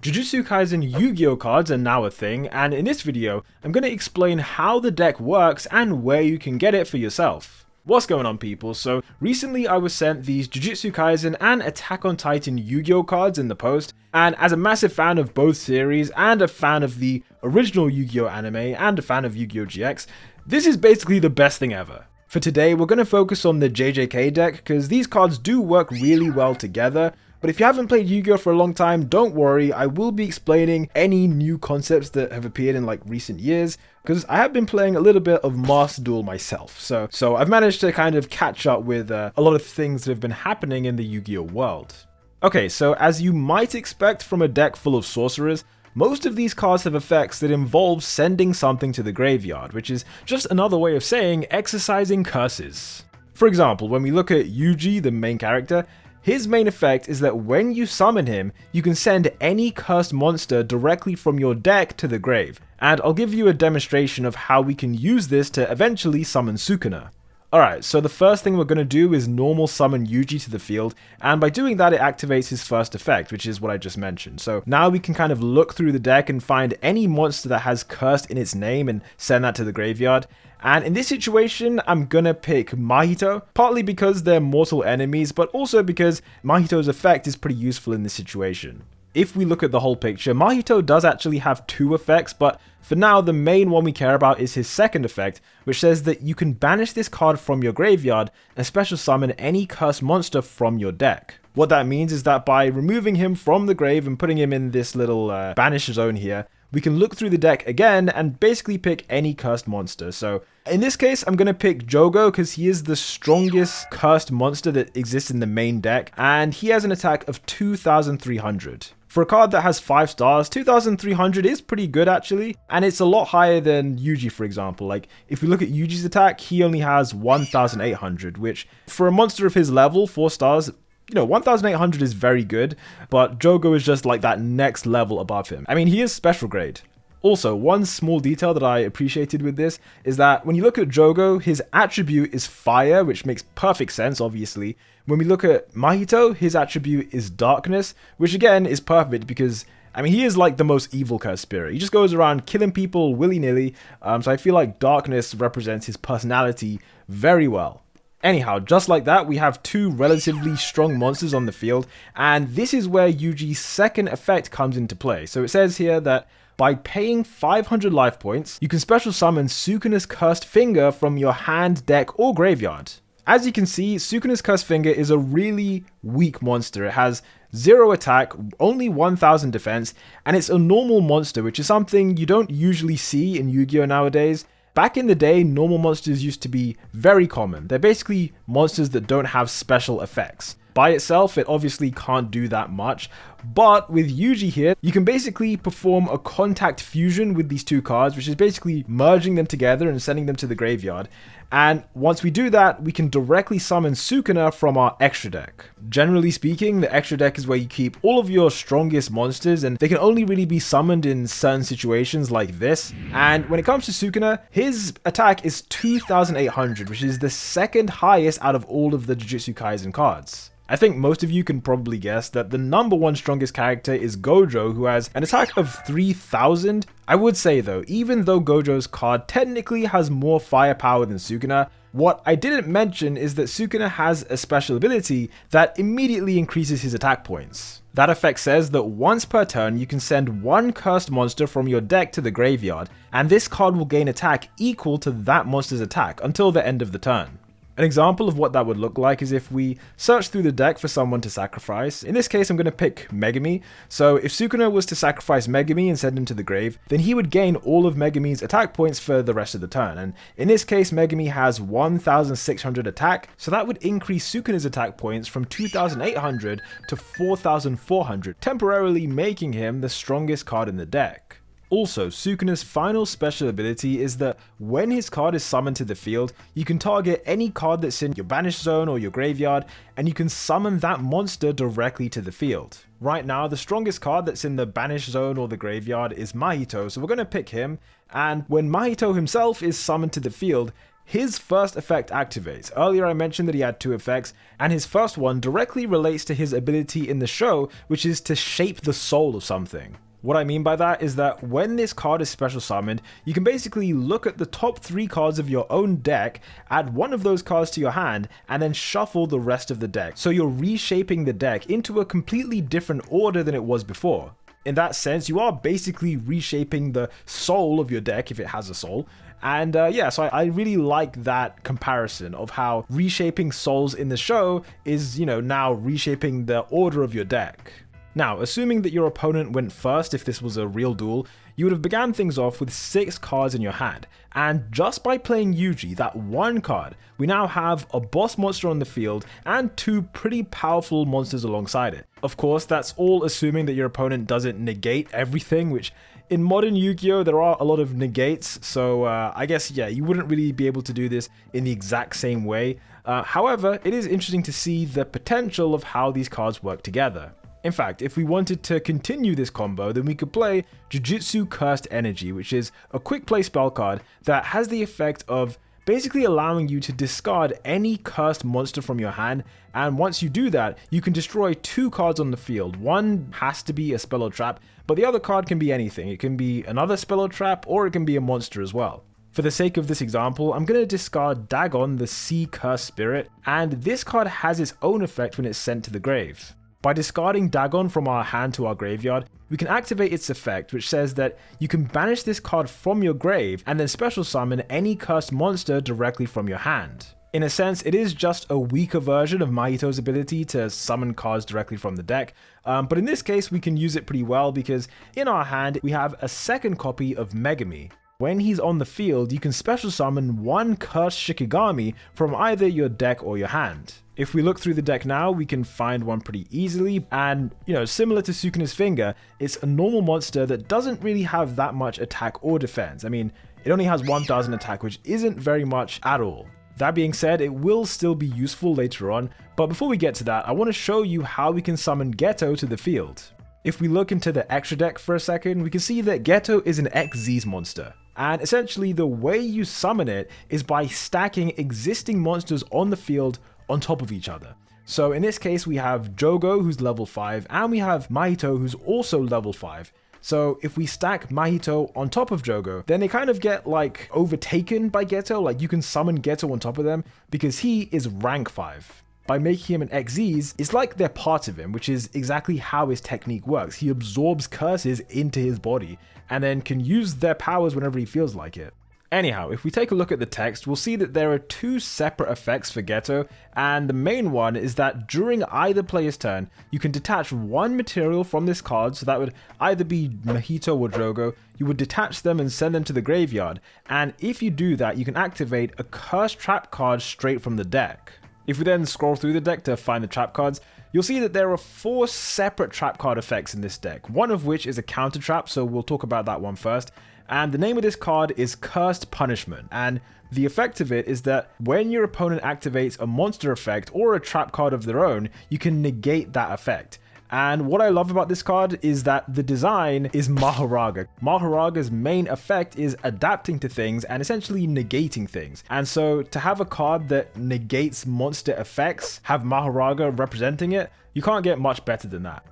Jujutsu Kaisen Yu-Gi-Oh cards are now a thing, and in this video, I'm going to explain how the deck works and where you can get it for yourself. What's going on, people? So recently I was sent these Jujutsu Kaisen and Attack on Titan Yu-Gi-Oh cards in the post, and as a massive fan of both series and a fan of the original Yu-Gi-Oh anime and a fan of Yu-Gi-Oh GX, this is basically the best thing ever. For today, we're going to focus on the JJK deck because these cards do work really well together. But if you haven't played Yu-Gi-Oh for a long time, don't worry, I will be explaining any new concepts that have appeared in like recent years, because I have been playing a little bit of Master Duel myself, so I've managed to kind of catch up with a lot of things that have been happening in the Yu-Gi-Oh world. Okay, so as you might expect from a deck full of sorcerers, most of these cards have effects that involve sending something to the graveyard, which is just another way of saying exercising curses. For example, when we look at Yuji, the main character, his main effect is that when you summon him, you can send any cursed monster directly from your deck to the grave, and I'll give you a demonstration of how we can use this to eventually summon Sukuna. Alright, so the first thing we're going to do is normal summon Yuji to the field, and by doing that it activates his first effect, which is what I just mentioned. So now we can kind of look through the deck and find any monster that has cursed in its name and send that to the graveyard. And in this situation, I'm gonna pick Mahito, partly because they're mortal enemies, but also because Mahito's effect is pretty useful in this situation. If we look at the whole picture, Mahito does actually have two effects, but for now the main one we care about is his second effect, which says that you can banish this card from your graveyard and special summon any cursed monster from your deck. What that means is that by removing him from the grave and putting him in this little banish zone here, we can look through the deck again and basically pick any cursed monster. So in this case, I'm going to pick Jogo because he is the strongest cursed monster that exists in the main deck, and he has an attack of 2,300. For a card that has 5 stars, 2,300 is pretty good actually, and it's a lot higher than Yuji, for example. Like, if we look at Yuji's attack, he only has 1,800, which for a monster of his level, 4 stars, you know, 1,800 is very good, but Jogo is just like that next level above him. I mean, he is special grade. Also, one small detail that I appreciated with this is that when you look at Jogo, his attribute is fire, which makes perfect sense, obviously. When we look at Mahito, his attribute is darkness, which again is perfect because, I mean, he is like the most evil cursed spirit. He just goes around killing people willy-nilly, so I feel like darkness represents his personality very well. Anyhow, just like that, we have two relatively strong monsters on the field, and this is where Yuji's second effect comes into play. So it says here that by paying 500 life points, you can special summon Sukuna's Cursed Finger from your hand, deck, or graveyard. As you can see, Sukuna's Cursed Finger is a really weak monster. It has 0 attack, only 1,000 defense, and it's a normal monster, which is something you don't usually see in Yu-Gi-Oh nowadays. Back in the day, normal monsters used to be very common. They're basically monsters that don't have special effects. By itself, it obviously can't do that much, but with Yuji here, you can basically perform a contact fusion with these two cards, which is basically merging them together and sending them to the graveyard. And once we do that, we can directly summon Sukuna from our extra deck. Generally speaking, the extra deck is where you keep all of your strongest monsters, and they can only really be summoned in certain situations like this. And when it comes to Sukuna, his attack is 2,800, which is the second highest out of all of the Jujutsu Kaisen cards. I think most of you can probably guess that the number one strongest character is Gojo, who has an attack of 3,000. I would say though, even though Gojo's card technically has more firepower than Sukuna, what I didn't mention is that Sukuna has a special ability that immediately increases his attack points. That effect says that once per turn, you can send one cursed monster from your deck to the graveyard, and this card will gain attack equal to that monster's attack until the end of the turn. An example of what that would look like is if we search through the deck for someone to sacrifice. In this case, I'm going to pick Megumi. So if Sukuna was to sacrifice Megumi and send him to the grave, then he would gain all of Megumi's attack points for the rest of the turn. And in this case, Megumi has 1,600 attack, so that would increase Sukuna's attack points from 2,800 to 4,400, temporarily making him the strongest card in the deck. Also, Sukuna's final special ability is that when his card is summoned to the field, you can target any card that's in your banish zone or your graveyard, and you can summon that monster directly to the field. Right now, the strongest card that's in the banish zone or the graveyard is Mahito, so we're going to pick him, and when Mahito himself is summoned to the field, his first effect activates. Earlier I mentioned that he had 2 effects, and his first one directly relates to his ability in the show, which is to shape the soul of something. What I mean by that is that when this card is special summoned, you can basically look at the top 3 cards of your own deck, add one of those cards to your hand, and then shuffle the rest of the deck. So you're reshaping the deck into a completely different order than it was before. In that sense, you are basically reshaping the soul of your deck, if it has a soul. And yeah, so I really like that comparison of how reshaping souls in the show is, now reshaping the order of your deck. Now, assuming that your opponent went first if this was a real duel, you would have began things off with 6 cards in your hand, and just by playing Yugi, that one card, we now have a boss monster on the field and 2 pretty powerful monsters alongside it. Of course, that's all assuming that your opponent doesn't negate everything, which in modern Yu-Gi-Oh there are a lot of negates, so I guess yeah, you wouldn't really be able to do this in the exact same way. However, it is interesting to see the potential of how these cards work together. In fact, if we wanted to continue this combo, then we could play Jujutsu Cursed Energy, which is a quick play spell card that has the effect of basically allowing you to discard any cursed monster from your hand, and once you do that, you can destroy 2 cards on the field. One has to be a spell or trap, but the other card can be anything. It can be another spell or trap, or it can be a monster as well. For the sake of this example, I'm going to discard Dagon, the Sea Cursed Spirit, and this card has its own effect when it's sent to the grave. By discarding Dagon from our hand to our graveyard, we can activate its effect, which says that you can banish this card from your grave and then special summon any cursed monster directly from your hand. In a sense, it is just a weaker version of Mahito's ability to summon cards directly from the deck, but in this case we can use it pretty well because in our hand we have a second copy of Megami. When he's on the field, you can special summon 1 cursed Shikigami from either your deck or your hand. If we look through the deck now, we can find one pretty easily, and similar to Sukuna's Finger, it's a normal monster that doesn't really have that much attack or defense. I mean, it only has 1000 attack, which isn't very much at all. That being said, it will still be useful later on, but before we get to that, I want to show you how we can summon Geto to the field. If we look into the extra deck for a second, we can see that Geto is an Xyz monster. And essentially the way you summon it is by stacking existing monsters on the field on top of each other. So in this case we have Jogo, who's level 5, and we have Mahito, who's also level 5. So if we stack Mahito on top of Jogo, then they kind of get like overtaken by Geto, like you can summon Geto on top of them because he is rank 5. By making him an Xyz, it's like they're part of him, which is exactly how his technique works. He absorbs curses into his body and then can use their powers whenever he feels like it. Anyhow, if we take a look at the text, we'll see that there are 2 separate effects for Geto, and the main one is that during either player's turn, you can detach 1 material from this card, so that would either be Mahito or Jogo. You would detach them and send them to the graveyard, and if you do that, you can activate a cursed trap card straight from the deck. If we then scroll through the deck to find the trap cards, you'll see that there are 4 separate trap card effects in this deck, one of which is a counter trap, so we'll talk about that one first. And the name of this card is Cursed Punishment, and the effect of it is that when your opponent activates a monster effect or a trap card of their own, you can negate that effect. And what I love about this card is that the design is Maharaga. Maharaga's main effect is adapting to things and essentially negating things. And so to have a card that negates monster effects, have Maharaga representing it, you can't get much better than that.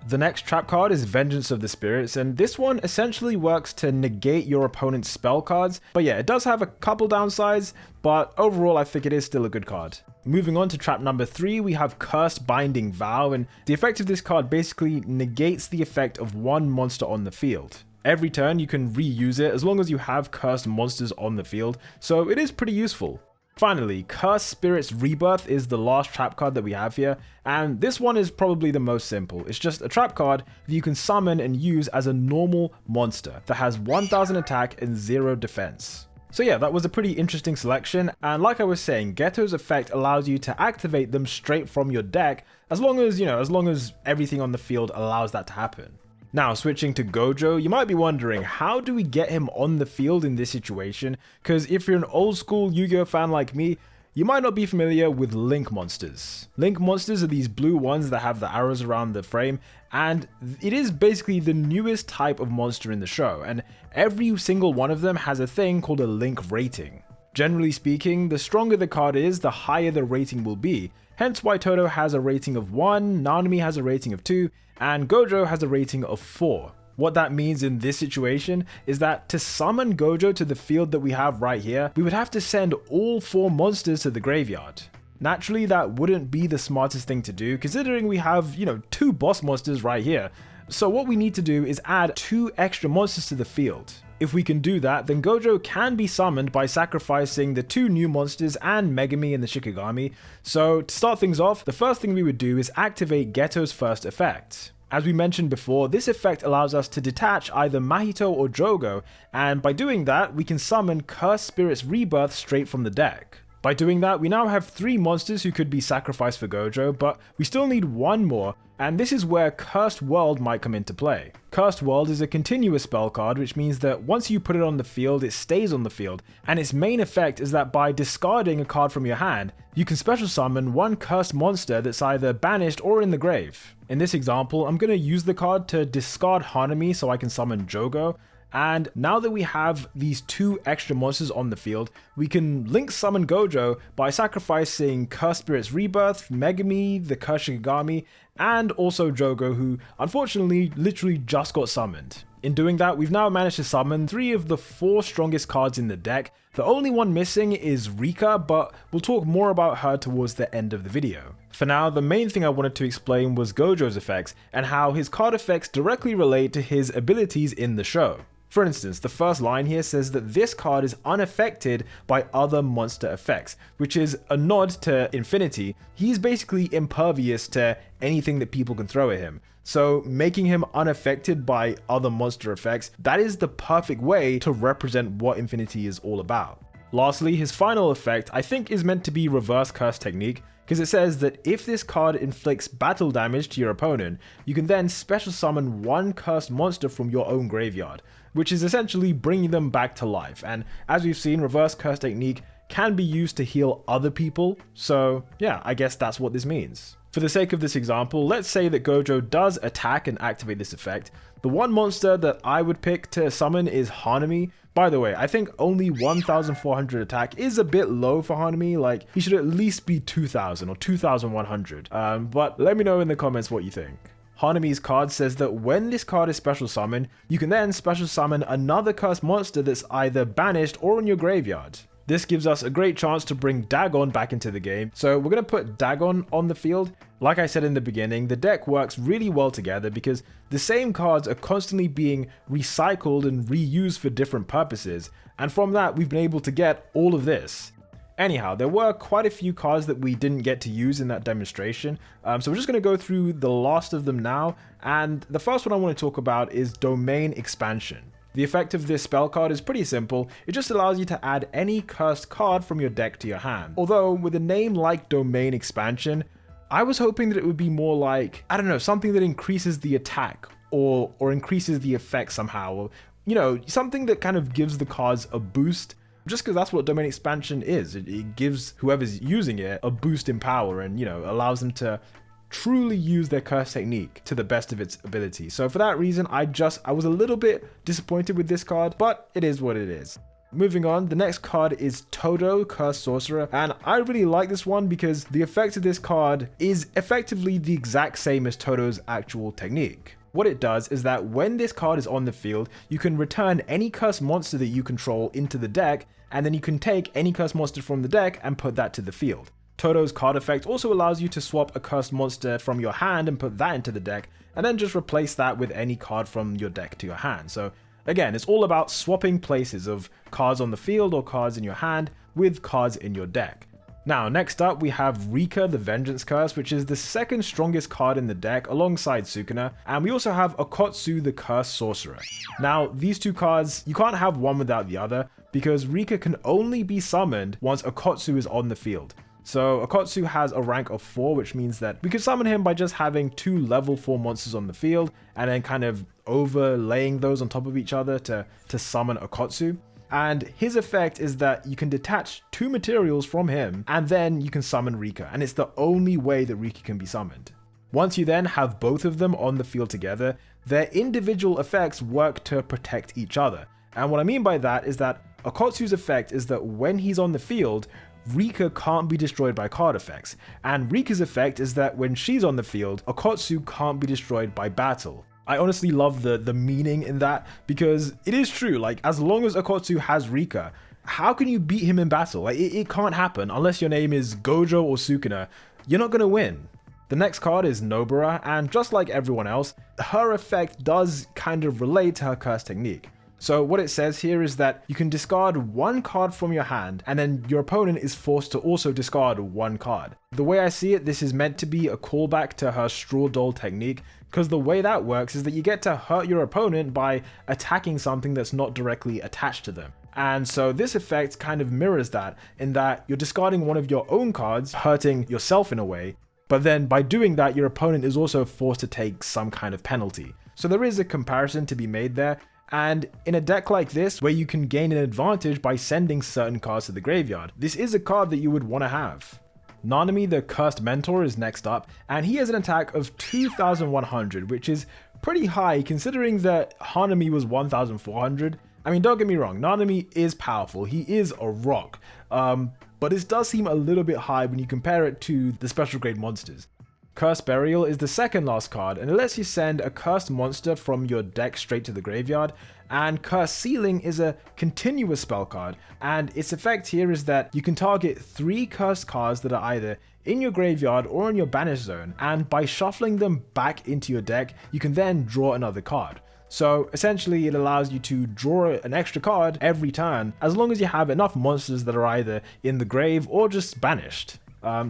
The next trap card is Vengeance of the Spirits, and this one essentially works to negate your opponent's spell cards. But yeah, it does have a couple downsides, but overall I think it is still a good card. Moving on to trap number 3, we have Cursed Binding Vow, and the effect of this card basically negates the effect of 1 monster on the field. Every turn you can reuse it as long as you have cursed monsters on the field, so it is pretty useful. Finally, Cursed Spirit's Rebirth is the last trap card that we have here, and this one is probably the most simple. It's just a trap card that you can summon and use as a normal monster that has 1000 attack and 0 defense. So yeah, that was a pretty interesting selection, and like I was saying, Geto's effect allows you to activate them straight from your deck, as long as everything on the field allows that to happen. Now, switching to Gojo, you might be wondering, how do we get him on the field in this situation? Because if you're an old school Yu-Gi-Oh fan like me, you might not be familiar with Link monsters. Link monsters are these blue ones that have the arrows around the frame, and it is basically the newest type of monster in the show, and every single one of them has a thing called a Link rating. Generally speaking, the stronger the card is, the higher the rating will be, hence why Todo has a rating of 1, Nanami has a rating of 2, and Gojo has a rating of 4. What that means in this situation is that to summon Gojo to the field that we have right here, we would have to send all 4 monsters to the graveyard. Naturally, that wouldn't be the smartest thing to do, considering we have, 2 boss monsters right here. So what we need to do is add 2 extra monsters to the field. If we can do that, then Gojo can be summoned by sacrificing the 2 new monsters and Megami and the Shikigami. So to start things off, the first thing we would do is activate Geto's first effect. As we mentioned before, this effect allows us to detach either Mahito or Jogo, and by doing that, we can summon Cursed Spirit's Rebirth straight from the deck. By doing that, we now have 3 monsters who could be sacrificed for Gojo, but we still need 1 more, and this is where Cursed World might come into play. Cursed World is a continuous spell card, which means that once you put it on the field, it stays on the field, and its main effect is that by discarding a card from your hand, you can special summon 1 cursed monster that's either banished or in the grave. In this example, I'm going to use the card to discard Hanami so I can summon Jogo. And now that we have these 2 extra monsters on the field, we can link summon Gojo by sacrificing Cursed Spirit's Rebirth, Megami, the Cursed Shikigami, and also Jogo, who unfortunately literally just got summoned. In doing that, we've now managed to summon 3 of the 4 strongest cards in the deck. The only one missing is Rika, but we'll talk more about her towards the end of the video. For now, the main thing I wanted to explain was Gojo's effects and how his card effects directly relate to his abilities in the show. For instance, the first line here says that this card is unaffected by other monster effects, which is a nod to Infinity. He's basically impervious to anything that people can throw at him. So making him unaffected by other monster effects, that is the perfect way to represent what Infinity is all about. Lastly, his final effect I think is meant to be Reverse Curse Technique, because it says that if this card inflicts battle damage to your opponent, you can then special summon 1 cursed monster from your own graveyard, which is essentially bringing them back to life. And as we've seen, Reverse Curse Technique can be used to heal other people, so yeah, I guess that's what this means. For the sake of this example, let's say that Gojo does attack and activate this effect. The one monster that I would pick to summon is Hanami. By the way, I think only 1400 attack is a bit low for Hanami, like he should at least be 2000 or 2100, but let me know in the comments what you think. Hanami's card says that when this card is special summoned, you can then special summon another cursed monster that's either banished or in your graveyard. This gives us a great chance to bring Dagon back into the game, so we're going to put Dagon on the field. Like I said in the beginning, the deck works really well together because the same cards are constantly being recycled and reused for different purposes, and from that we've been able to get all of this. Anyhow, there were quite a few cards that we didn't get to use in that demonstration, so we're just going to go through the last of them now, and the first one I want to talk about is Domain Expansion. The effect of this spell card is pretty simple, it just allows you to add any cursed card from your deck to your hand. Although, with a name like Domain Expansion, I was hoping that it would be more like, I don't know, something that increases the attack, or increases the effect somehow, or, something that kind of gives the cards a boost, just because that's what Domain Expansion is. It gives whoever's using it a boost in power and, allows them to truly use their curse technique to the best of its ability. So for that reason, I was a little bit disappointed with this card, but it is what it is. Moving on, the next card is Todo, Cursed Sorcerer, and I really like this one because the effect of this card is effectively the exact same as Todo's actual technique. What it does is that when this card is on the field, you can return any cursed monster that you control into the deck, and then you can take any cursed monster from the deck and put that to the field. Todo's card effect also allows you to swap a cursed monster from your hand and put that into the deck, and then just replace that with any card from your deck to your hand. So again, it's all about swapping places of cards on the field or cards in your hand with cards in your deck. Now, next up we have Rika the Vengeance Curse, which is the second strongest card in the deck alongside Sukuna, and we also have Okotsu the Cursed Sorcerer. Now, these two cards, you can't have one without the other, because Rika can only be summoned once Okotsu is on the field. So Okotsu has a rank of 4, which means that we can summon him by just having 2 level 4 monsters on the field, and then kind of overlaying those on top of each other to summon Okotsu. And his effect is that you can detach 2 materials from him, and then you can summon Rika, and it's the only way that Rika can be summoned. Once you then have both of them on the field together, their individual effects work to protect each other. And what I mean by that is that Okotsu's effect is that when he's on the field, Rika can't be destroyed by card effects, and Rika's effect is that when she's on the field, Okotsu can't be destroyed by battle. I honestly love the meaning in that, because it is true, like as long as Okotsu has Rika, how can you beat him in battle? Like it can't happen unless your name is Gojo or Sukuna. You're not gonna win. The next card is Nobara, and just like everyone else, her effect does kind of relate to her curse technique. So what it says here is that you can discard one card from your hand, and then your opponent is forced to also discard one card. The way I see it, this is meant to be a callback to her Straw Doll technique, because the way that works is that you get to hurt your opponent by attacking something that's not directly attached to them. And so this effect kind of mirrors that, in that you're discarding one of your own cards, hurting yourself in a way, but then by doing that, your opponent is also forced to take some kind of penalty. So there is a comparison to be made there. And in a deck like this, where you can gain an advantage by sending certain cards to the graveyard, this is a card that you would want to have. Nanami the Cursed Mentor is next up, and he has an attack of 2,100, which is pretty high considering that Hanami was 1,400. I mean, don't get me wrong, Nanami is powerful, he is a rock, but this does seem a little bit high when you compare it to the special grade monsters. Cursed Burial is the second last card, and it lets you send a cursed monster from your deck straight to the graveyard, and Cursed Sealing is a continuous spell card, and its effect here is that you can target 3 cursed cards that are either in your graveyard or in your banish zone, and by shuffling them back into your deck, you can then draw another card. So essentially it allows you to draw an extra card every turn, as long as you have enough monsters that are either in the grave or just banished.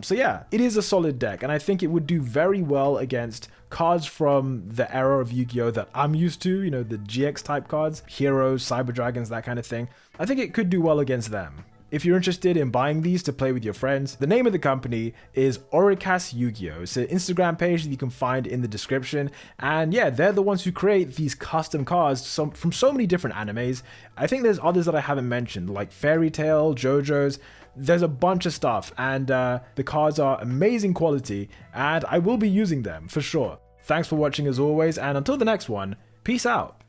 So yeah, it is a solid deck, and I think it would do very well against cards from the era of Yu-Gi-Oh that I'm used to, you know, the GX type cards, Heroes, Cyber Dragons, that kind of thing. I think it could do well against them. If you're interested in buying these to play with your friends, the name of the company is Oricas Yu-Gi-Oh! It's an Instagram page that you can find in the description, and yeah, they're the ones who create these custom cards from so many different animes. I think there's others that I haven't mentioned, like Fairy Tail, JoJo's. There's a bunch of stuff, and the cards are amazing quality, and I will be using them for sure. Thanks for watching as always, and until the next one, peace out.